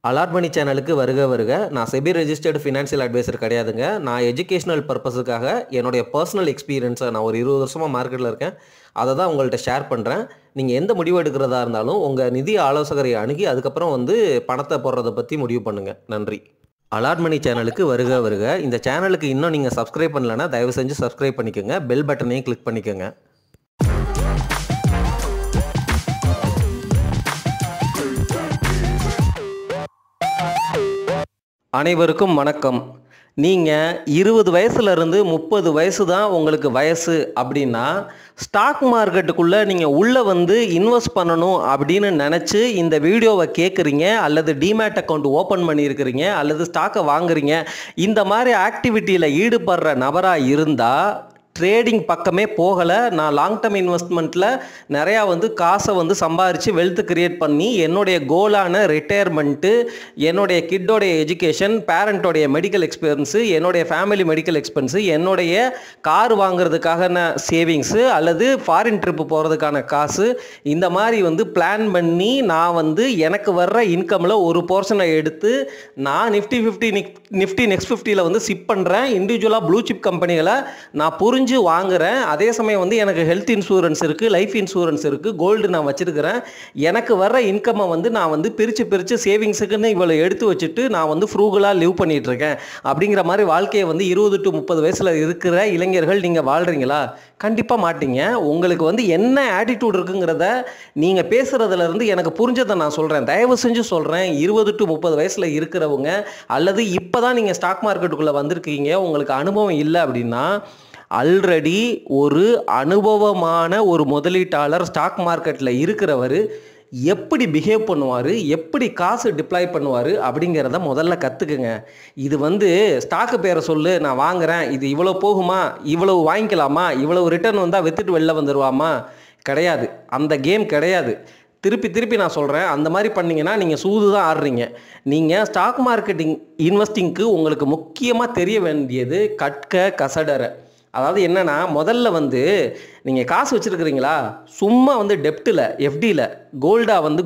Allot மணி சேனலுக்கு வருக வருக. நான் செபி ரெஜிஸ்டர்டு ஃபினான்ஷியல் அட்வைசர் கிடையாதுங்க. நான் எஜுகேஷனல் பர்பஸுக்காக என்னுடைய பர்சனல் எக்ஸ்பீரியன்ஸை நான் ஒரு 20 வருஷமாக மார்க்கெட்டில் இருக்கேன். அதை தான் உங்கள்கிட்ட ஷேர் பண்ணுறேன். நீங்கள் எந்த முடிவு எடுக்கிறதா இருந்தாலும் உங்கள் நிதி ஆலோசகரை அணுகி அதுக்கப்புறம் பணத்தை போடுறதை பற்றி முடிவு பண்ணுங்கள். நன்றி. அலாட் மணி சேனலுக்கு வருக வருக. இந்த சேனலுக்கு இன்னும் நீங்கள் சப்ஸ்கிரைப் பண்ணலைன்னா தயவு செஞ்சு சப்ஸ்கிரைப் பண்ணிக்கோங்க. பெல் பட்டனையும் கிளிக் பண்ணிக்கோங்க. அனைவருக்கும் வணக்கம். நீங்கள் 20 வயசுலேருந்து 30 வயசு தான் உங்களுக்கு வயசு அப்படின்னா ஸ்டாக் மார்க்கெட்டுக்குள்ளே நீங்கள் உள்ளே இன்வெஸ்ட் பண்ணணும் அப்படின்னு நினச்சி இந்த வீடியோவை கேட்குறீங்க, அல்லது டிமேட் அக்கௌண்ட் ஓப்பன் பண்ணியிருக்கிறீங்க, அல்லது ஸ்டாக்கை வாங்குறீங்க. இந்த மாதிரி ஆக்டிவிட்டியில் ஈடுபடுற நபராக இருந்தால் ட்ரேடிங் பக்கமே போகலை. நான் லாங் டேர்ம் இன்வெஸ்ட்மெண்ட்டில் நிறையா காசை சம்பாரித்து வெல்த் கிரியேட் பண்ணி என்னுடைய கோலான ரிட்டையர்மெண்ட்டு, என்னுடைய கிட்டோடைய எஜுகேஷன், பேரண்ட்டோடைய மெடிக்கல் எக்ஸ்பென்ஸு, என்னுடைய ஃபேமிலி மெடிக்கல் எக்ஸ்பென்ஸு, என்னுடைய கார் வாங்குறதுக்கான சேவிங்ஸு, அல்லது ஃபாரின் ட்ரிப்பு போகிறதுக்கான காசு, இந்த மாதிரி பிளான் பண்ணி நான் எனக்கு வர்ற இன்கமில் ஒரு போர்ஷனை எடுத்து நான் நிஃப்டி நெக்ஸ்ட் 50ல் சிப் பண்ணுறேன். இண்டிவிஜுவலாக ப்ளூ சிப் கம்பெனிகளை நான் புரிஞ்சு வாங்குறேன். அதே சமயம் எனக்கு ஹெல்த் இன்சூரன்ஸ் இருக்குது, லைஃப் இன்சூரன்ஸ் இருக்குது, கோல்டு நான் வச்சுருக்கிறேன். எனக்கு வர்ற இன்கம்மை நான் பிரித்து சேவிங்ஸுக்குன்னு இவ்வளோ எடுத்து வச்சுட்டு நான் ஃப்ரூகலாக லிவ் பண்ணிகிட்ருக்கேன். அப்படிங்கிற மாதிரி வாழ்க்கையை 20 to 30 வயசில் இருக்கிற இளைஞர்கள் நீங்கள் வாழ்கிறீங்களா? கண்டிப்பாக மாட்டீங்க. உங்களுக்கு என்ன ஆட்டிடியூட் இருக்குங்கிறத நீங்கள் பேசுகிறதுலேருந்து எனக்கு புரிஞ்சதை நான் சொல்கிறேன். தயவு செஞ்சு சொல்கிறேன், 20 to 30 வயசில் இருக்கிறவங்க, அல்லது இப்போ தான் நீங்கள் ஸ்டாக் மார்க்கெட்டுக்குள்ளே வந்திருக்கீங்க, உங்களுக்கு அனுபவம் இல்லை அப்படின்னா, ஆல்ரெடி ஒரு அனுபவமான ஒரு முதலீட்டாளர் ஸ்டாக் மார்க்கெட்டில் இருக்கிறவர் எப்படி பிஹேவ் பண்ணுவார், எப்படி காசு டிப்ளாய் பண்ணுவார் அப்படிங்கிறத முதல்ல கற்றுக்குங்க. இது ஸ்டாக்கு பேரை சொல்லு, நான் வாங்குகிறேன், இது இவ்வளோ போகுமா, இவ்வளவு வாங்கிக்கலாமா, இவ்வளவு ரிட்டர்ன் வந்தால் விற்றுட்டு வெளில வந்துடுவாமா? கிடையாது. அந்த கேம் கிடையாது. திருப்பி நான் சொல்கிறேன், அந்த மாதிரி பண்ணிங்கன்னா நீங்கள் சூது தான் ஆடுறீங்க. நீங்கள் ஸ்டாக் மார்க்கெட்டிங் இன்வெஸ்டிங்க்கு உங்களுக்கு முக்கியமாக தெரிய வேண்டியது கற்க கசடற. அதாவது என்னென்னா, முதல்ல நீங்கள் காசு வச்சுருக்கிறீங்களா, சும்மா டெப்ட்டில் எஃப்டியில்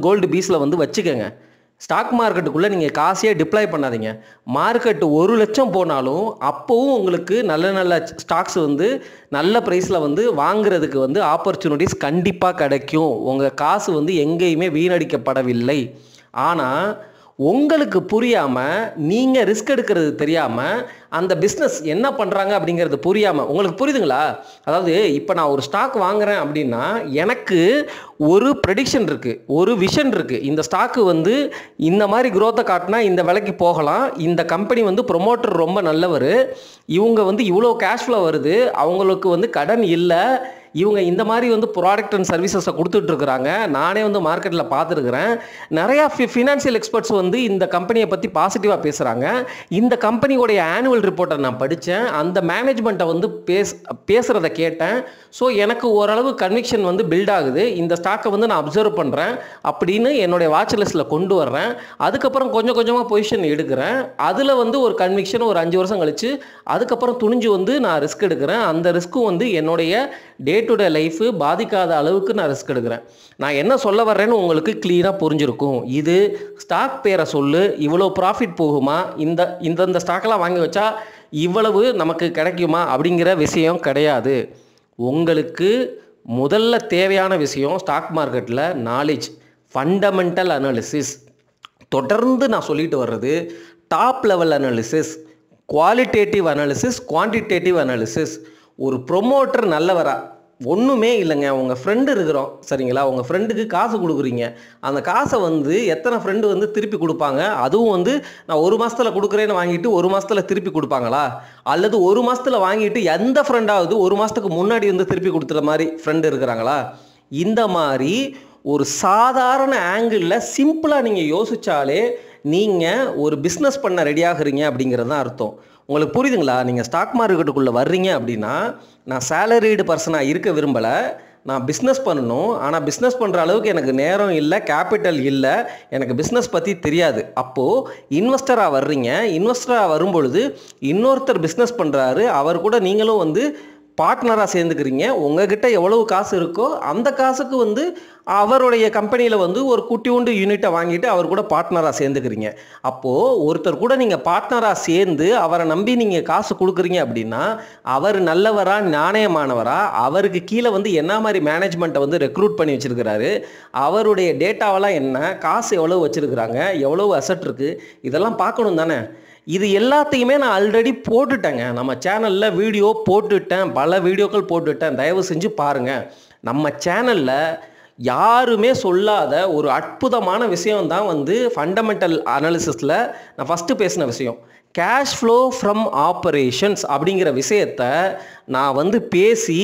கோல்டு பீஸில் வச்சுக்கோங்க. ஸ்டாக் மார்க்கெட்டுக்குள்ளே நீங்கள் காசையே டிப்ளாய் பண்ணாதீங்க. மார்க்கெட்டு 1 லட்சம் போனாலும் அப்போவும் உங்களுக்கு நல்ல ஸ்டாக்ஸ் நல்ல ப்ரைஸில் வாங்குறதுக்கு ஆப்பர்ச்சுனிட்டிஸ் கண்டிப்பாக கிடைக்கும். உங்கள் காசு எங்கேயுமே வீணடிக்கப்படவில்லை. ஆனால் உங்களுக்கு புரியாமல், நீங்கள் ரிஸ்க் எடுக்கிறது தெரியாமல், அந்த பிஸ்னஸ் என்ன பண்ணுறாங்க அப்படிங்கிறது புரியாமல், உங்களுக்கு புரியுதுங்களா? அதாவது இப்போ நான் ஒரு ஸ்டாக் வாங்குகிறேன் அப்படின்னா எனக்கு ஒரு ப்ரெடிக்ஷன் இருக்குது, ஒரு விஷன் இருக்குது. இந்த ஸ்டாக்கு இந்த மாதிரி குரோத்தை காட்டினா இந்த விலைக்கு போகலாம், இந்த கம்பெனி ப்ரொமோட்டர் ரொம்ப நல்லவர், இவங்க இவ்வளோ கேஷ் ஃப்ளோ வருது, அவங்களுக்கு கடன் இல்லை, இவங்க இந்த மாதிரி ப்ராடக்ட் அண்ட் சர்வீசஸை கொடுத்துட்ருக்குறாங்க. நானே மார்க்கெட்டில் பார்த்துருக்குறேன். நிறையா ஃபினான்ஷியல் எக்ஸ்பர்ட்ஸ் இந்த கம்பெனியை பற்றி பாசிட்டிவாக பேசுகிறாங்க. இந்த கம்பெனியோடைய ஆனுவல் ரிப்போர்ட்டை நான் படித்தேன். அந்த மேனேஜ்மெண்ட்டை பேசுகிறத கேட்டேன். ஸோ எனக்கு ஓரளவு கன்விக்ஷன் பில்ட் ஆகுது. இந்த ஸ்டாக்கை நான் அப்சர்வ் பண்ணுறேன் அப்படின்னு என்னுடைய வாட்ச் லிஸ்ட்டில் கொண்டு வர்றேன். அதுக்கப்புறம் கொஞ்சம் கொஞ்சமாக பொசிஷன் எடுக்கிறேன். அதில் ஒரு கன்விக்ஷன் ஒரு 5 வருஷம் கழித்து அதுக்கப்புறம் துணிஞ்சு நான் ரிஸ்க் எடுக்கிறேன். அந்த ரிஸ்க்கும் என்னுடைய டே டு டே லைஃபு பாதிக்காத அளவுக்கு நான் ரிஸ்க் எடுக்கிறேன். நான் என்ன சொல்ல வர்றேன்னு உங்களுக்கு கிளியராக புரிஞ்சிருக்கும். இது ஸ்டாக் பேரை சொல்லு, இவ்வளோ ப்ராஃபிட் போகுமா, இந்த ஸ்டாக்கெல்லாம் வாங்கி வச்சா இவ்வளவு நமக்கு கிடைக்குமா அப்படிங்கிற விஷயம் கிடையாது. உங்களுக்கு முதல்ல தேவையான விஷயம் ஸ்டாக் மார்க்கெட்டில் நாலேஜ், ஃபண்டமெண்டல் அனாலிசிஸ். தொடர்ந்து நான் சொல்லிட்டு வர்றது top level analysis, qualitative analysis, quantitative analysis. ஒரு ப்ரொமோட்டர் நல்லவரா? ஒன்றுமே இல்லைங்க. உங்கள் ஃப்ரெண்டு இருக்கிறோம், சரிங்களா? உங்கள் ஃப்ரெண்டுக்கு காசு கொடுக்குறீங்க. அந்த காசை எத்தனை ஃப்ரெண்டு திருப்பி கொடுப்பாங்க? அதுவும் நான் 1 மாதத்தில் கொடுக்குறேன்னு வாங்கிட்டு 1 மாதத்தில் திருப்பி கொடுப்பாங்களா? அல்லது 1 மாதத்தில் வாங்கிட்டு எந்த ஃப்ரெண்டாவது 1 மாதத்துக்கு முன்னாடி திருப்பி கொடுத்துற மாதிரி ஃப்ரெண்டு இருக்கிறாங்களா? இந்த மாதிரி ஒரு சாதாரண ஆங்கிளில் சிம்பிளாக நீங்கள் யோசித்தாலே நீங்கள் ஒரு பிஸ்னஸ் பண்ண ரெடியாகிறீங்க அப்படிங்கிறது தான் அர்த்தம். உங்களுக்கு புரியுதுங்களா? நீங்கள் ஸ்டாக் மார்க்கெட்டுக்குள்ளே வர்றீங்க அப்படின்னா, நான் சேலரிடு பர்சனாக இருக்க விரும்பலை, நான் பிஸ்னஸ் பண்ணணும். ஆனால் பிஸ்னஸ் பண்ணுற அளவுக்கு எனக்கு நேரம் இல்லை, கேபிட்டல் இல்லை, எனக்கு பிஸ்னஸ் பற்றி தெரியாது. அப்போது இன்வெஸ்டராக வர்றீங்க. இன்வெஸ்டராக வரும்பொழுது இன்னொருத்தர் பிஸ்னஸ் பண்ணுறாரு, அவர் கூட நீங்களும் பார்ட்னராக சேர்ந்துக்கிறீங்க. உங்ககிட்ட எவ்வளவு காசு இருக்கோ அந்த காசுக்கு வந்து அவருடைய கம்பெனியில் வந்து ஒரு குட்டியூண்டு யூனிட்டை வாங்கிட்டு அவர் கூட பார்ட்னராக சேர்ந்துக்கிறீங்க. அப்போது ஒருத்தர் கூட நீங்கள் பார்ட்னராக சேர்ந்து அவரை நம்பி நீங்கள் காசு கொடுக்குறீங்க அப்படின்னா அவர் நல்லவரா நாணயமானவரா, அவருக்கு கீழே வந்து என்ன மாதிரி மேனேஜ்மெண்ட்டை வந்து ரெக்ரூட் பண்ணி வச்சுருக்கிறாரு, அவருடைய டேட்டாவெல்லாம் என்ன, காசு எவ்வளோ வச்சுருக்குறாங்க, எவ்வளோ அசட் இருக்குது, இதெல்லாம் பார்க்கணும் தானே. இது எல்லாத்தையுமே நான் ஆல்ரெடி போட்டுட்டேங்க. நம்ம சேனலில் வீடியோ போட்டுட்டேன், பல வீடியோக்கள் போட்டுட்டேன். தயவு செஞ்சு பாருங்கள். நம்ம சேனலில் யாருமே சொல்லாத ஒரு அற்புதமான விஷயம் தான் வந்து ஃபண்டமெண்டல் அனாலிசிஸில் நான் ஃபஸ்ட்டு பேசின விஷயம். கேஷ் ஃப்ளோ ஃப்ரம் ஆப்பரேஷன்ஸ் அப்படிங்கிற விஷயத்தை நான் வந்து பேசி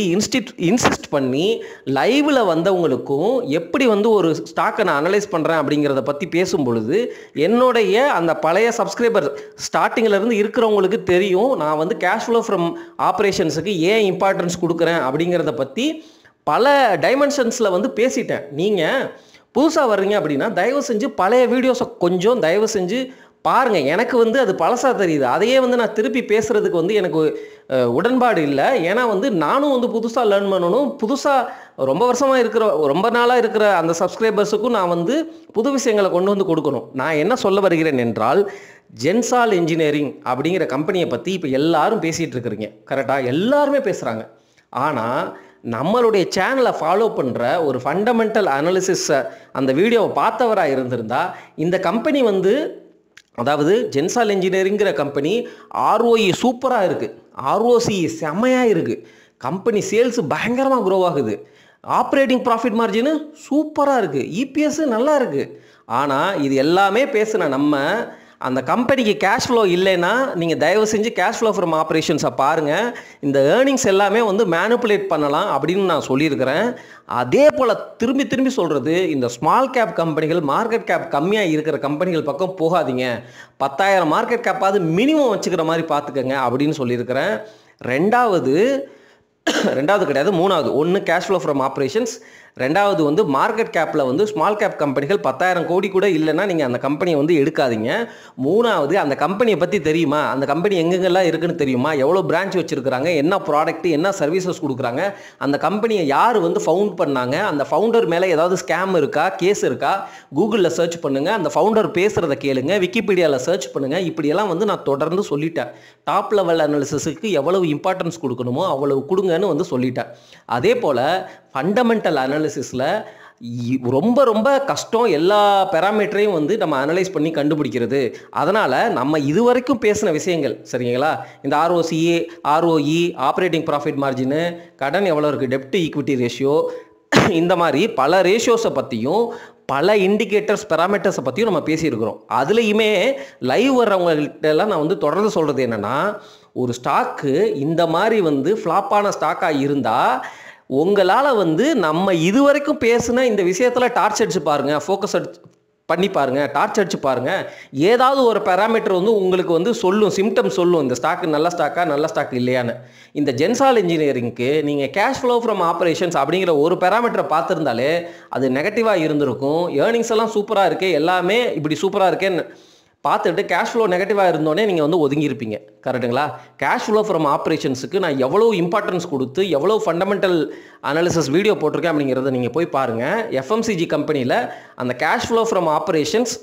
இன்சிஸ்ட் பண்ணி லைவில் வந்தவங்களுக்கும் எப்படி வந்து ஒரு ஸ்டாக்கை நான் அனலைஸ் பண்ணுறேன் அப்படிங்கிறத பற்றி பேசும் பொழுது என்னுடைய அந்த பழைய சப்ஸ்கிரைபர் ஸ்டார்டிங்கிலேருந்து இருக்கிறவங்களுக்கு தெரியும் நான் வந்து கேஷ் ஃப்ளோ ஃப்ரம் ஆப்ரேஷன்ஸுக்கு ஏன் இம்பார்ட்டன்ஸ் கொடுக்குறேன் அப்படிங்கிறத பற்றி பல டைமென்ஷன்ஸில் வந்து பேசிட்டேன். நீங்கள் புதுசாக வர்றீங்க அப்படின்னா தயவு செஞ்சு பழைய வீடியோஸை கொஞ்சம் தயவு செஞ்சு பாருங்கள். எனக்கு வந்து அது பழசாக தெரியுது. அதையே வந்து நான் திருப்பி பேசுகிறதுக்கு வந்து எனக்கு உடன்பாடு இல்லை. ஏன்னா வந்து நானும் வந்து புதுசாக லேர்ன் பண்ணணும். புதுசாக ரொம்ப வருஷமாக இருக்கிற ரொம்ப நாளாக இருக்கிற அந்த சப்ஸ்கிரைபர்ஸுக்கும் நான் வந்து புது விஷயங்களை கொண்டு வந்து கொடுக்கணும். நான் என்ன சொல்ல வருகிறேன் என்றால், ஜென்சால் இன்ஜினியரிங் அப்படிங்கிற கம்பெனியை பற்றி இப்போ எல்லாரும் பேசிகிட்டு இருக்கிறீங்க. கரெக்டாக எல்லாருமே பேசுகிறாங்க. ஆனால் நம்மளுடைய சேனலை ஃபாலோ பண்ணுற ஒரு ஃபண்டமெண்டல் அனாலிசிஸை அந்த வீடியோவை பார்த்தவராக இருந்திருந்தால் இந்த கம்பெனி வந்து, அதாவது ஜென்சால் இன்ஜினியரிங்கிற கம்பெனி ROE சூப்பராக இருக்குது, ROCE செம்மையாக இருக்குது, கம்பெனி சேல்ஸ் பயங்கரமாக க்ரோ ஆகுது, ஆப்ரேட்டிங் ப்ராஃபிட் மார்ஜினு சூப்பராக இருக்குது, EPS நல்லா இருக்குது. ஆனால் இது எல்லாமே பேசுன நம்ம அந்த கம்பெனிக்கு கேஷ் ஃப்ளோ இல்லைன்னா நீங்கள் தயவு செஞ்சு கேஷ் ஃப்ளோ ஃப்ரம் ஆப்ரேஷன்ஸை பாருங்கள். இந்த ஏர்னிங்ஸ் எல்லாமே வந்து மேனிப்புலேட் பண்ணலாம் அப்படின்னு நான் சொல்லியிருக்கிறேன். அதே போல் திரும்பி திரும்பி சொல்கிறது, இந்த ஸ்மால் கேப் கம்பெனிகள், மார்க்கெட் கேப் கம்மியாக இருக்கிற கம்பெனிகள் பக்கம் போகாதீங்க. 10,000 மார்க்கெட் கேப்பாவது மினிமம் வச்சுக்கிற மாதிரி பார்த்துக்கங்க அப்படின்னு சொல்லியிருக்கிறேன். ரெண்டாவது கிடையாது, மூணாவது. ஒன்று கேஷ் ஃப்ளோ ஃப்ரம் ஆப்ரேஷன்ஸ், ரெண்டாவது வந்து மார்க்கெட் கேப்பில் வந்து ஸ்மால் கேப் கம்பெனிகள் 10,000 கோடி கூட இல்லைன்னா நீங்கள் அந்த கம்பெனியை வந்து எடுக்காதீங்க. மூணாவது, அந்த கம்பெனியை பற்றி தெரியுமா, அந்த கம்பெனி எங்கெங்கெல்லாம் இருக்குன்னு தெரியுமா, எவ்வளோ பிரான்ச் வச்சுருக்கிறாங்க, என்ன ப்ராடக்ட், என்ன சர்வீசஸ் கொடுக்குறாங்க, அந்த கம்பெனியை யார் வந்து ஃபவுண்ட் பண்ணாங்க, அந்த ஃபவுண்டர் மேலே ஏதாவது ஸ்கேம் இருக்கா, கேஸ் இருக்கா, கூகுளில் சர்ச் பண்ணுங்கள், அந்த ஃபவுண்டர் பேசுகிறத கேளுங்க, விக்கிபீடியாவில் சர்ச் பண்ணுங்கள். இப்படியெல்லாம் வந்து நான் தொடர்ந்து சொல்லிட்டேன். டாப் லெவல் அனாலிசிஸுக்கு எவ்வளவு இம்பார்ட்டன்ஸ் கொடுக்கணுமோ அவ்வளவு கொடுங்கன்னு வந்து சொல்லிட்டேன். அதே போல் ஃபண்டமெண்டல் அனாலிசிஸில் ரொம்ப ரொம்ப கஷ்டம் எல்லா பேராமீட்டரையும் வந்து நம்ம அனலைஸ் பண்ணி கண்டுபிடிக்கிறது. அதனால் நம்ம இதுவரைக்கும் பேசின விஷயங்கள் சரிங்களா, இந்த ROCE, ROE, operating profit margin, கடன் எவ்வளோ இருக்குது, டெப்ட் ஈக்விட்டி ரேஷியோ, இந்த மாதிரி பல ரேஷியோஸை பற்றியும் பல இண்டிகேட்டர்ஸ் பேராமீட்டர்ஸை பற்றியும் நம்ம பேசியிருக்கிறோம். அதுலேயுமே லைவ் வர்றவங்கள்ட்டெல்லாம் நான் வந்து தொடர்ந்து சொல்கிறது என்னென்னா, ஒரு ஸ்டாக்கு இந்த மாதிரி வந்து ஃப்ளாப்பான ஸ்டாக்காக இருந்தால் உங்களால் வந்து நம்ம இதுவரைக்கும் பேசுன இந்த விஷயத்தில் டார்ச் அடிச்சு பாருங்கள், ஃபோக்கஸ் பண்ணி பாருங்கள், டார்ச் அடிச்சு பாருங்கள். ஏதாவது ஒரு பேராமீட்டர் வந்து உங்களுக்கு வந்து சொல்லும், சிம்டம் சொல்லும், இந்த ஸ்டாக்கு நல்ல ஸ்டாக்கா நல்ல ஸ்டாக் இல்லையான்னு. இந்த ஜென்சால் இன்ஜினியரிங்க்கு நீங்கள் கேஷ் ஃப்ளோ ஃப்ரம் ஆப்ரேஷன்ஸ் அப்படிங்கிற ஒரு பேராமீட்டரை பார்த்துருந்தாலே அது நெகட்டிவாக இருந்திருக்கும். ஏர்னிங்ஸ் எல்லாம் சூப்பராக இருக்கே, எல்லாமே இப்படி சூப்பராக இருக்கேன்னு பார்த்துட்டு கேஷ் ஃப்ளோ நெகட்டிவாக இருந்தோடனே நீங்கள் வந்து ஒதுங்கியிருப்பீங்க. கரெக்டுங்களா? கேஷ் ஃப்ளோ ஃப்ரம் ஆப்ரேஷன்ஸுக்கு நான் எவ்வளோ இம்பார்ட்டன்ஸ் கொடுத்து எவ்வளோ ஃபண்டமெண்டல் அனாலிசிஸ் வீடியோ போட்டிருக்கேன் அப்படிங்கிறத நீங்கள் போய் பாருங்கள். FMCG கம்பெனியில் அந்த கேஷ் ஃப்ளோ ஃப்ரம் ஆப்ரேஷன்ஸ்,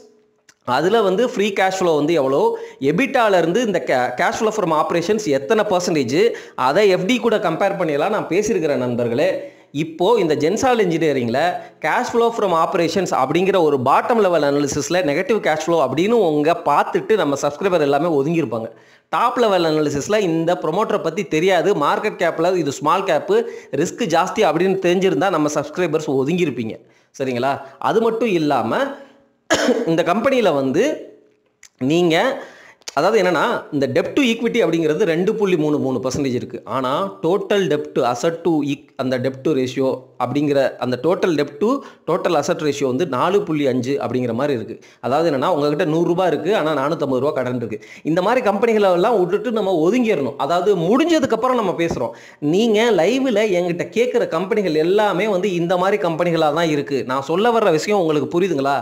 அதில் வந்து ஃப்ரீ கேஷ் ஃப்ளோ வந்து எவ்வளோ, எபிட்டாலேருந்து இந்த கேஷ் ஃப்ளோ ஃப்ரம் ஆப்ரேஷன்ஸ் எத்தனை பர்சன்டேஜ், அதை FD கூட கம்பேர் பண்ணியெல்லாம் நான் பேசியிருக்கிறேன் நண்பர்களே. இப்போது இந்த ஜென்சால் இன்ஜினியரிங்கில் கேஷ் ஃப்ளோ ஃப்ரம் ஆப்ரேஷன்ஸ் அப்படிங்கிற ஒரு பாட்டம் லெவல் அனாலிசிஸில் நெகட்டிவ் கேஷ் ஃப்ளோ அப்படின்னு உங்கள் பார்த்துட்டு நம்ம சப்ஸ்கிரைபர் எல்லாமே ஒதுங்கியிருப்பாங்க. டாப் லெவல் அனாலிசிஸில் இந்த ப்ரொமோட்டரை பற்றி தெரியாது, மார்க்கெட் கேப்பில் இது ஸ்மால் கேப்பு, ரிஸ்க் ஜாஸ்தி அப்படின்னு தெரிஞ்சிருந்தால் நம்ம சப்ஸ்கிரைபர்ஸ் ஒதுங்கியிருப்பீங்க. சரிங்களா? அது மட்டும் இல்லாமல் இந்த கம்பெனியில் வந்து நீங்கள், அதாவது என்னென்னா, இந்த டெப்ட் டு ஈக்விட்டி அப்படிங்கிறது 2.33% இருக்குது. ஆனால் டோட்டல் டெப்ட் அசட் டு அந்த டெப்ட் ரேஷியோ அப்படிங்கிற அந்த total dept to total asset ratio வந்து 4.5 அப்படிங்கிற மாதிரி இருக்குது. அதாவது என்னென்னா, உங்கள்கிட்ட 100 ரூபா இருக்குது, ஆனால் 450 ரூபா கடன் இருக்குது. இந்த மாதிரி கம்பெனிகளெல்லாம் விட்டுட்டு நம்ம ஒதுங்கிடணும். அதாவது முடிஞ்சதுக்கப்புறம் நம்ம பேசுகிறோம். நீங்கள் லைவில் என்கிட்ட கேட்குற கம்பெனிகள் எல்லாமே வந்து இந்த மாதிரி கம்பெனிகளாக தான் இருக்குது. நான் சொல்ல வர்ற விஷயம் உங்களுக்கு புரியுதுங்களா?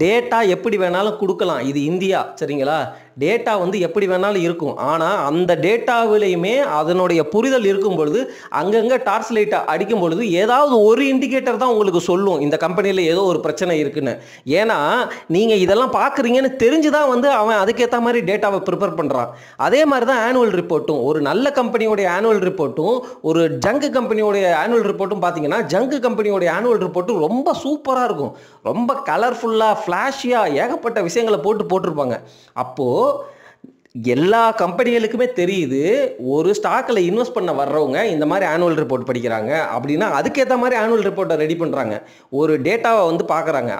டேட்டா எப்படி வேணாலும் கொடுக்கலாம், இது இந்தியா. சரிங்களா? டேட்டா வந்து எப்படி வேணாலும் இருக்கும். ஆனால் அந்த டேட்டாவிலையுமே அதனுடைய புரிதல் இருக்கும் பொழுது அங்கங்கே டார்ச் லைட்டை அடிக்கும் பொழுது ஏதாவது ஒரு இண்டிகேட்டர் தான் உங்களுக்கு சொல்லும் இந்த கம்பெனியில் ஏதோ ஒரு பிரச்சனை இருக்குன்னு. ஏன்னா நீங்கள் இதெல்லாம் பார்க்குறீங்கன்னு தெரிஞ்சு தான் வந்து அவன் அதுக்கேற்ற மாதிரி டேட்டாவை ப்ரிப்பேர் பண்ணுறான். அதே மாதிரி தான் ஆனுவல் ரிப்போர்ட்டும், ஒரு நல்ல கம்பெனியோடைய ஆனுவல் ரிப்போர்ட்டும் ஒரு ஜங்கு கம்பெனியோடைய ஆனுவல் ரிப்போர்ட்டும் பார்த்தீங்கன்னா, ஜங்கு கம்பெனியோடைய ஆனுவல் ரிப்போர்ட்டும் ரொம்ப சூப்பராக இருக்கும், ரொம்ப கலர்ஃபுல்லாக ஃப்ளாஷியாக ஏகப்பட்ட விஷயங்களை போட்டிருப்பாங்க. அப்போது எல்லா கம்பெனிகளுக்குமே தெரியுது ஒரு ஸ்டாக்கில் இன்வெஸ்ட் பண்ண வர்றவங்க இந்த மாதிரி ஆனுவல் ரிப்போர்ட் படிக்கிறாங்க அப்படின்னா அதுக்கேற்ற மாதிரி ஆனுவல் ரிப்போர்ட்டை ரெடி பண்ணுறாங்க. ஒரு டேட்டாவை வந்து பார்க்குறாங்க,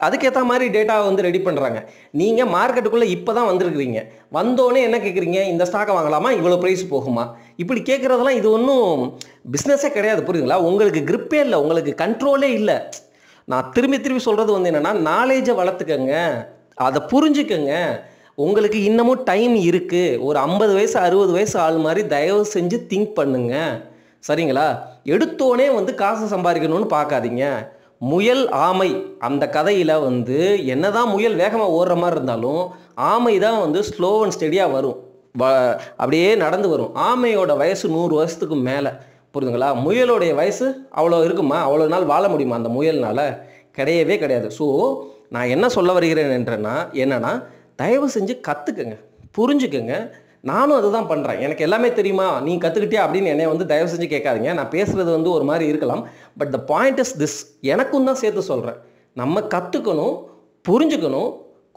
அதுக்கேற்ற மாதிரி டேட்டாவை வந்து ரெடி பண்ணுறாங்க. நீங்கள் மார்க்கெட்டுக்குள்ளே இப்போ தான் வந்திருக்கிறீங்க, வந்தோடனே என்ன கேட்குறீங்க, இந்த ஸ்டாக்கை வாங்கலாமா, இவ்வளோ ப்ரைஸ் போகுமா, இப்படி கேட்குறதெல்லாம் இது ஒன்றும் பிஸ்னஸே கிடையாது. புரியுதுங்களா? உங்களுக்கு கிரிப்பே இல்லை, உங்களுக்கு கண்ட்ரோலே இல்லை. நான் திரும்பி சொல்கிறது வந்து என்னென்னா, நாலேஜை வளர்த்துக்கங்க, அதை புரிஞ்சுக்கங்க. உங்களுக்கு இன்னமும் டைம் இருக்குது. ஒரு 50 வயசு 60 வயசு ஆள் மாதிரி தயவு செஞ்சு திங்க் பண்ணுங்க. சரிங்களா? எடுத்தோடனே வந்து காசு சம்பாதிக்கணும்னு பார்க்காதீங்க. முயல் ஆமை அந்த கதையில் வந்து என்னதான் முயல் வேகமாக ஓடுற மாதிரி இருந்தாலும் ஆமை தான் வந்து ஸ்லோ அண்ட் ஸ்டெடியாக வரும், அப்படியே நடந்து வரும். ஆமையோட வயசு 100 வருஷத்துக்கு மேலே. புரியுதுங்களா? முயலோடைய வயசு அவ்வளோ இருக்குமா? அவ்வளோ நாள் வாழ முடியுமா அந்த முயல்னால்? கிடையவே கிடையாது. ஸோ நான் என்ன சொல்ல வருகிறேன் என்னன்னா, தயவு செஞ்சு கற்றுக்குங்க, புரிஞ்சுக்குங்க. நானும் அதை தான் பண்ணுறேன். எனக்கு எல்லாமே தெரியுமா, நீ கற்றுக்கிட்டியா அப்படின்னு என்னை வந்து தயவு செஞ்சு கேட்காதீங்க. நான் பேசுகிறது வந்து ஒரு மாதிரி இருக்கலாம், but the point is this. எனக்கும் தான் சேர்த்து சொல்கிறேன். நம்ம கற்றுக்கணும், புரிஞ்சுக்கணும்,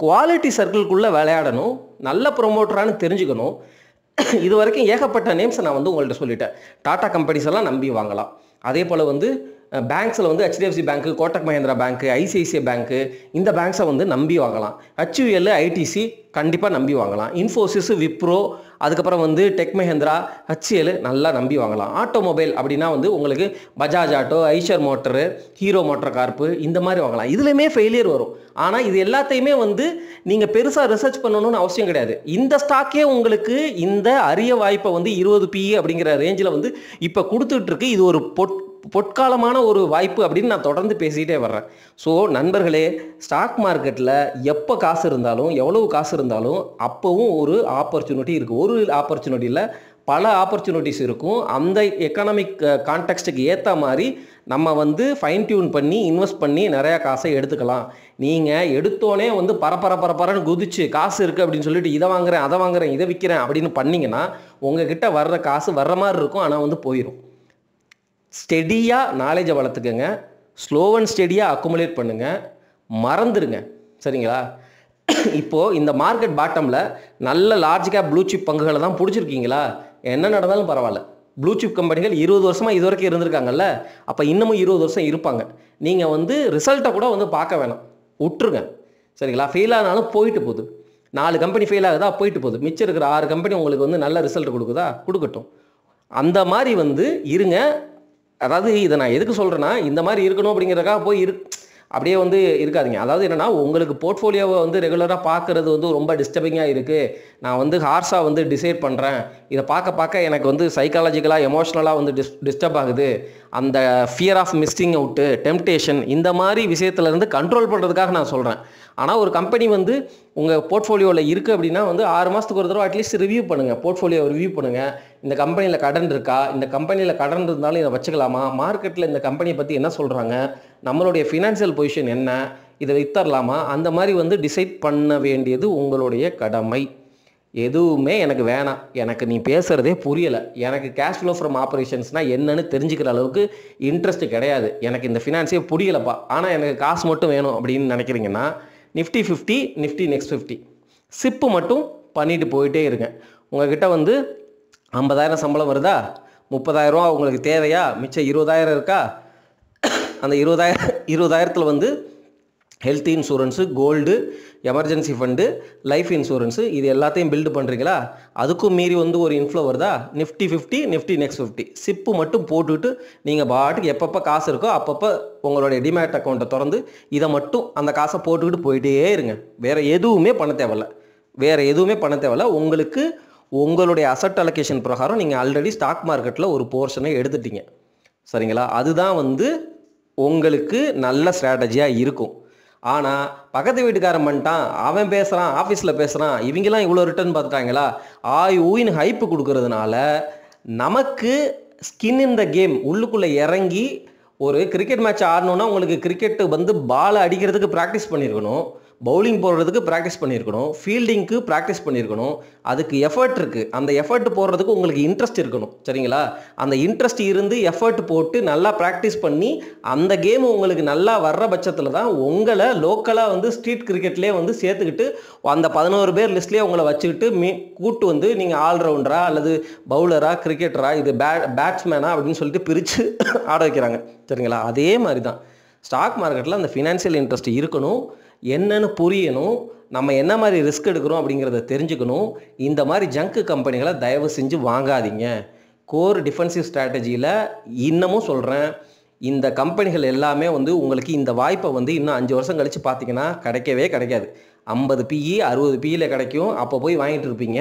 குவாலிட்டி சர்க்கிள்குள்ளே விளையாடணும், நல்ல ப்ரொமோட்டரானு தெரிஞ்சுக்கணும். இது வரைக்கும் ஏகப்பட்ட நேம்ஸை நான் வந்து உங்கள்கிட்ட சொல்லிட்டேன். டாடா கம்பெனிஸ் எல்லாம் நம்பி வாங்கலாம். அதே போல் வந்து பேங்க்ஸில் வந்து HDFC பேங்க்கு, கோட்டக் மஹேந்திரா பேங்க்கு, ICICI பேங்க்கு, இந்த பேங்க்ஸை வந்து நம்பி வாங்கலாம். HUL, ITC கண்டிப்பாக நம்பி வாங்கலாம். இன்ஃபோசிஸ், விப்ரோ, அதுக்கப்புறம் வந்து டெக் மஹேந்திரா, HCL நல்லா நம்பி வாங்கலாம். ஆட்டோமொபைல் அப்படின்னா வந்து உங்களுக்கு Bajaj auto, Eicher motor, Hero motor corp, இந்த மாதிரி வாங்கலாம். இதுலேயுமே ஃபெயிலியர் வரும். ஆனால் இது எல்லாத்தையுமே வந்து நீங்கள் பெருசாக ரிசர்ச் பண்ணணும்னு அவசியம் கிடையாது. இந்த ஸ்டாக்கே உங்களுக்கு இந்த அரிய வாய்ப்பை வந்து 20 PE அப்படிங்கிற ரேஞ்சில் வந்து இப்போ கொடுத்துட்ருக்கு. இது ஒரு பொற்காலமான ஒரு வாய்ப்பு அப்படின்னு நான் தொடர்ந்து பேசிக்கிட்டே வர்றேன். ஸோ நண்பர்களே, ஸ்டாக் மார்க்கெட்டில் எப்போ காசு இருந்தாலும், எவ்வளவு காசு இருந்தாலும் அப்போவும் ஒரு ஆப்பர்ச்சுனிட்டி இருக்குது. ஒரு ஆப்பர்ச்சுனிட்டியில் பல ஆப்பர்ச்சுனிட்டிஸ் இருக்கும். அந்த எக்கனாமிக் கான்டெக்ஸ்ட்டுக்கு ஏற்ற மாதிரி நம்ம வந்து ஃபைன் டியூன் பண்ணி இன்வெஸ்ட் பண்ணி நிறையா காசை எடுத்துக்கலாம். நீங்கள் எடுத்தோடனே வந்து பரப்பரன்னு குதிச்சு காசு இருக்குது அப்படின்னு சொல்லிட்டு இதை வாங்குறேன், அதை வாங்குறேன், இதை விற்கிறேன் அப்படின்னு பண்ணிங்கன்னா உங்ககிட்ட வர்ற காசு வர்ற மாதிரி இருக்கும், ஆனால் வந்து போயிடும். ஸ்டெடியாக நாலேஜை வளர்த்துக்கங்க, ஸ்லோ அண்ட் ஸ்டெடியாக அக்குமுலேட் பண்ணுங்கள், மறந்துடுங்க. சரிங்களா? இப்போது இந்த மார்க்கெட் பாட்டமில் நல்ல லார்ஜ் கேப் ப்ளூ சிப் பங்குகளை தான் பிடிச்சிருக்கீங்களா? என்ன நடந்தாலும் பரவாயில்ல. ப்ளூ சிப் கம்பெனிகள் 20 வருஷமாக இது வரைக்கும் இருந்திருக்காங்கல்ல, அப்போ இன்னமும் 20 வருஷம் இருப்பாங்க. நீங்கள் வந்து ரிசல்ட்டை கூட வந்து பார்க்க வேணாம், விட்டுருங்க. சரிங்களா? ஃபெயில் ஆனாலும் போயிட்டு போகுது. 4 கம்பெனி ஃபெயில் ஆகுதா, போயிட்டு போகுது. மிச்சம் இருக்கிற 6 கம்பெனி உங்களுக்கு வந்து நல்ல ரிசல்ட் கொடுக்குதா, கொடுக்கட்டும். அந்த மாதிரி வந்து இருங்க. அதாவது இதை நான் எதுக்கு சொல்கிறேன்னா, இந்த மாதிரி இருக்கணும் அப்படிங்கிறதுக்காக போய் அப்படியே வந்து இருக்காதிங்க. அதாவது என்னென்னா, உங்களுக்கு போர்ட்ஃபோலியோவை வந்து ரெகுலராக பார்க்குறது வந்து ரொம்ப டிஸ்டர்பிங்காக இருக்குது, நான் வந்து ஹார்ஸாக வந்து டிசைட் பண்ணுறேன், இதை பார்க்க எனக்கு வந்து சைக்காலஜிக்கலாக எமோஷ்னலாக வந்து டிஸ்டர்ப் ஆகுது, அந்த fear of missing out, temptation, இந்த மாதிரி விஷயத்துலேருந்து கண்ட்ரோல் பண்ணுறதுக்காக நான் சொல்கிறேன். ஆனால் ஒரு கம்பெனி வந்து உங்கள் போர்ட்ஃபோலியோவில் இருக்குது அப்படின்னா வந்து 6 மாதத்துக்கு ஒரு தடவை அட்லீஸ்ட் ரிவ்யூ பண்ணுங்கள், போர்ட்ஃபோலியோவை ரிவ்யூ பண்ணுங்கள். இந்த கம்பெனியில் கடன் இருக்கா, இந்த கம்பெனியில் கடன் இருந்தாலும் இதை வச்சுக்கலாமா, மார்க்கெட்டில் இந்த கம்பெனியை பற்றி என்ன சொல்கிறாங்க, நம்மளுடைய ஃபினான்ஷியல் பொசிஷன் என்ன, இதை வித்தரலாமா, அந்த மாதிரி வந்து டிசைட் பண்ண வேண்டியது உங்களுடைய கடமை. எதுவுமே எனக்கு வேணாம், எனக்கு நீ பேசுகிறதே புரியலை, எனக்கு கேஷ் ஃப்ளோ ஃப்ரம் ஆப்ரேஷன்ஸ்னால் என்னன்னு தெரிஞ்சுக்கிற அளவுக்கு இன்ட்ரெஸ்ட் கிடையாது, எனக்கு இந்த ஃபினான்ஸே புரியலப்பா, ஆனால் எனக்கு காசு மட்டும் வேணும் அப்படின்னு நினைக்கிறீங்கன்னா நிஃப்டி 50, நிஃப்டி நெக்ஸ்ட் 50 சிப்பு மட்டும் பண்ணிட்டு போயிட்டே இருங்க. உங்ககிட்ட வந்து 50,000 சம்பளம் வருதா, 30,000 உங்களுக்கு தேவையா, மிச்சம் 20,000 இருக்கா, அந்த 20,000த்தில் வந்து health insurance, gold, emergency fund, life insurance, இது எல்லாத்தையும் பில்டு பண்ணுறீங்களா? அதுக்கும் மீறி வந்து ஒரு இன்ஃப்ளோ வருதா? நிஃப்டி 50, நிஃப்டி நெக்ஸ்ட் 50 சிப்பு மட்டும் போட்டுவிட்டு நீங்கள் பாட்டுக்கு எப்பப்போ காசு இருக்கோ அப்பப்போ உங்களுடைய டிமேட் அக்கௌண்ட்டை திறந்து இதை மட்டும் அந்த காசை போட்டுக்கிட்டு போயிட்டே இருங்க. வேறு எதுவுமே பண்ண தேவையில்ல. உங்களுக்கு உங்களுடைய அசட் அலோகேஷன் பிரகாரம் நீங்கள் ஆல்ரெடி ஸ்டாக் மார்க்கெட்டில் ஒரு போர்ஷனை எடுத்துட்டீங்க. சரிங்களா? அதுதான் வந்து உங்களுக்கு நல்ல ஸ்ட்ராட்டஜியாக இருக்கும். ஆனால் பக்கத்து வீட்டுக்காரன் பண்ணிட்டான், அவன் பேசுகிறான், ஆஃபீஸில் பேசுகிறான், இவங்கெல்லாம் இவ்வளோ ரிட்டர்ன் பார்த்துட்டாங்களா, ஆய் ஊயின்னு ஹைப்பு கொடுக்கறதுனால நமக்கு ஸ்கின் இன் த கேம் உள்ளுக்குள்ளே இறங்கி ஒரு கிரிக்கெட் மேட்ச் ஆடணுன்னா உங்களுக்கு கிரிக்கெட்டு வந்து பாலை அடிக்கிறதுக்கு ப்ராக்டிஸ் பண்ணியிருக்கணும், பவுலிங் போடுறதுக்கு ப்ராக்டிஸ் பண்ணியிருக்கணும், ஃபீல்டிங்க்கு ப்ராக்டிஸ் பண்ணியிருக்கணும். அதுக்கு எஃபர்ட் இருக்குது. அந்த எஃபர்ட் போடுறதுக்கு உங்களுக்கு இன்ட்ரெஸ்ட் இருக்கணும். சரிங்களா? அந்த இன்ட்ரெஸ்ட் இருந்து எஃபர்ட் போட்டு நல்லா ப்ராக்டிஸ் பண்ணி அந்த கேம் உங்களுக்கு நல்லா வர்ற பட்சத்தில் தான் உங்களை லோக்கலாக வந்து ஸ்ட்ரீட் கிரிக்கெட்லேயே வந்து சேர்த்துக்கிட்டு அந்த 11 பேர் லிஸ்ட்லேயே உங்களை வச்சுக்கிட்டு கூட்டு வந்து நீங்கள் ஆல்ரவுண்டரா அல்லது பவுலரா கிரிக்கெட்டரா இது பேட்ஸ்மேனா அப்படின்னு சொல்லிட்டு பிரித்து ஆட வைக்கிறாங்க. சரிங்களா? அதே மாதிரி தான் ஸ்டாக் மார்க்கெட்டில் அந்த ஃபினான்ஷியல் இன்ட்ரெஸ்ட் இருக்கணும், என்னன்னு புரியணும், நம்ம என்ன மாதிரி ரிஸ்க் எடுக்கிறோம் அப்படிங்கிறத தெரிஞ்சுக்கணும். இந்த மாதிரி ஜங்க் கம்பெனிகளை தயவு செஞ்சு வாங்காதீங்க. கோர் டிஃபென்சிவ் ஸ்ட்ராட்டஜியில் இன்னமும் சொல்கிறேன், இந்த கம்பெனிகள் எல்லாமே வந்து உங்களுக்கு இந்த வாய்ப்பை வந்து இன்னும் 5 வருஷம் கழித்து பார்த்தீங்கன்னா கிடைக்கவே கிடைக்காது. 50 பிஇ 60 பிஇயில் கிடைக்கும். அப்போ போய் வாங்கிட்டு இருப்பீங்க.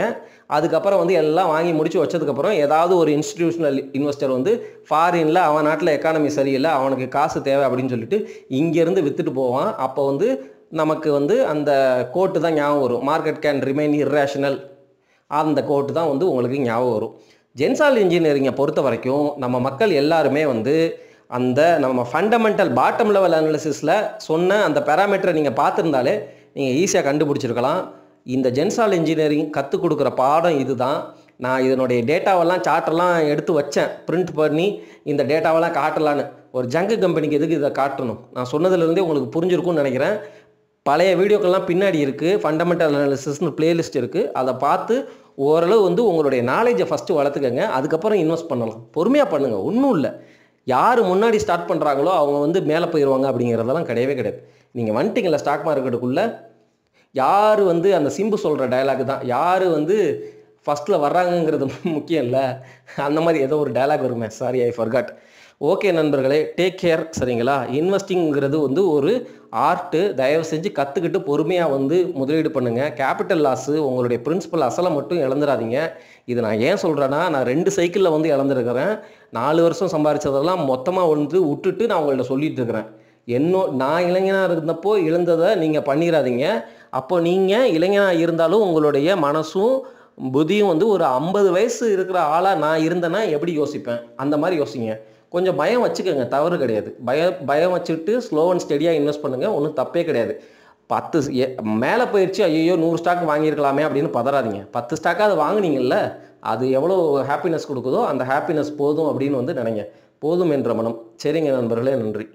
அதுக்கப்புறம் வந்து எல்லாம் வாங்கி முடிச்சு வச்சதுக்கப்புறம் ஏதாவது ஒரு இன்ஸ்டிடியூஷனல் இன்வெஸ்டர் வந்து ஃபாரினில் அவன் நாட்டில் எக்கானமி சரியில்லை, அவனுக்கு காசு தேவை அப்படின்னு சொல்லிட்டு இங்கேருந்து விற்றுட்டு போவான். அப்போ வந்து நமக்கு வந்து அந்த கோட்டு தான் ஞாபகம் வரும், மார்க்கெட் கேன் ரிமைன் இர்ரேஷனல். அந்த கோட்டு தான் வந்து உங்களுக்கு ஞாபகம் வரும். ஜென்சால் இன்ஜினியரிங்கை பொறுத்த வரைக்கும் நம்ம மக்கள் எல்லாருமே வந்து அந்த நம்ம ஃபண்டமெண்டல் பாட்டம் லெவல் அனாலிசிஸில் சொன்ன அந்த பேராமீட்டரை நீங்கள் பார்த்துருந்தாலே நீங்கள் ஈஸியாக கண்டுபிடிச்சிருக்கலாம். இந்த ஜென்சால் இன்ஜினியரிங் கற்றுக் கொடுக்குற பாடம் இது தான். நான் இதனுடைய டேட்டாவெல்லாம் சார்ட்டெல்லாம் எடுத்து வச்சேன், பிரிண்ட் பண்ணி இந்த டேட்டாவெல்லாம் காட்டலான்னு. ஒரு ஜங்கு கம்பெனிக்கு எதுக்கு இதை காட்டணும்? நான் சொன்னதுலேருந்தே உங்களுக்கு புரிஞ்சிருக்கும்னு நினைக்கிறேன். பழைய வீடியோக்கள்லாம் பின்னாடி இருக்குது, ஃபண்டமெண்டல் அனாலிசிஸ்னு பிளேலிஸ்ட் இருக்குது. அதை பார்த்து ஓரளவு வந்து உங்களுடைய நாலேஜை ஃபஸ்ட்டு வளர்த்துக்கங்க. அதுக்கப்புறம் இன்வெஸ்ட் பண்ணலாம். பொறுமையாக பண்ணுங்கள், ஒன்றும் இல்லை. யார் முன்னாடி ஸ்டார்ட் பண்ணுறாங்களோ அவங்க வந்து மேலே போயிடுவாங்க அப்படிங்கிறதெல்லாம் கிடையவே கிடையாது. நீங்கள் வந்துட்டிங்களா ஸ்டாக் மார்க்கெட்டுக்குள்ளே, யார் வந்து அந்த சிம்பு சொல்கிற டயலாக் தான், யார் வந்து ஃபஸ்ட்டில் வர்றாங்கங்கிறது முக்கியம் இல்லை. அந்த மாதிரி ஏதோ ஒரு டயலாக் வருமே, சாரி ஐ ஃபர்காட். ஓகே நண்பர்களே, டேக் கேர். சரிங்களா? இன்வெஸ்டிங்கிறது வந்து ஒரு ஆர்ட்டு. தயவு செஞ்சு கற்றுக்கிட்டு பொறுமையாக வந்து முதலீடு பண்ணுங்கள். கேபிட்டல் லாஸு உங்களுடைய பிரின்சிபல் அசலை மட்டும் இழந்துடாதீங்க. இது நான் ஏன் சொல்கிறேன்னா, நான் 2 சைக்கிளில் வந்து இழந்துருக்கிறேன். 4 வருஷம் சம்பாதிச்சதெல்லாம் மொத்தமாக வந்து விட்டுட்டு நான் உங்கள்கிட்ட சொல்லிட்டு இருக்கிறேன். நான் இளைஞனாக இருந்தப்போ இழந்ததை நீங்கள் பண்ணிடாதீங்க. அப்போ நீங்கள் இளைஞனாக இருந்தாலும் உங்களுடைய மனசும் புத்தியும் வந்து ஒரு 50 வயசு இருக்கிற ஆளாக நான் இருந்தேன்னா எப்படி யோசிப்பேன், அந்த மாதிரி யோசிங்க. கொஞ்சம் பயம் வச்சுக்கோங்க, தவறு கிடையாது. பயம் வச்சுட்டு ஸ்லோ அண்ட் ஸ்டெடியாக இன்வெஸ்ட் பண்ணுங்கள், ஒன்றும் தப்பே கிடையாது. 10 மேலே போயிடுச்சு, ஐயோ 100 ஸ்டாக் வாங்கியிருக்கலாமே அப்படின்னு பதறாதீங்க. 10 ஸ்டாக்காக வாங்கினீங்கல்ல, அது எவ்வளோ ஹாப்பினஸ் கொடுக்குதோ அந்த ஹாப்பினஸ் போதும் அப்படின்னு வந்து நினைங்க. போதும் என்ற மனம். சரிங்க நண்பர்களே, நன்றி.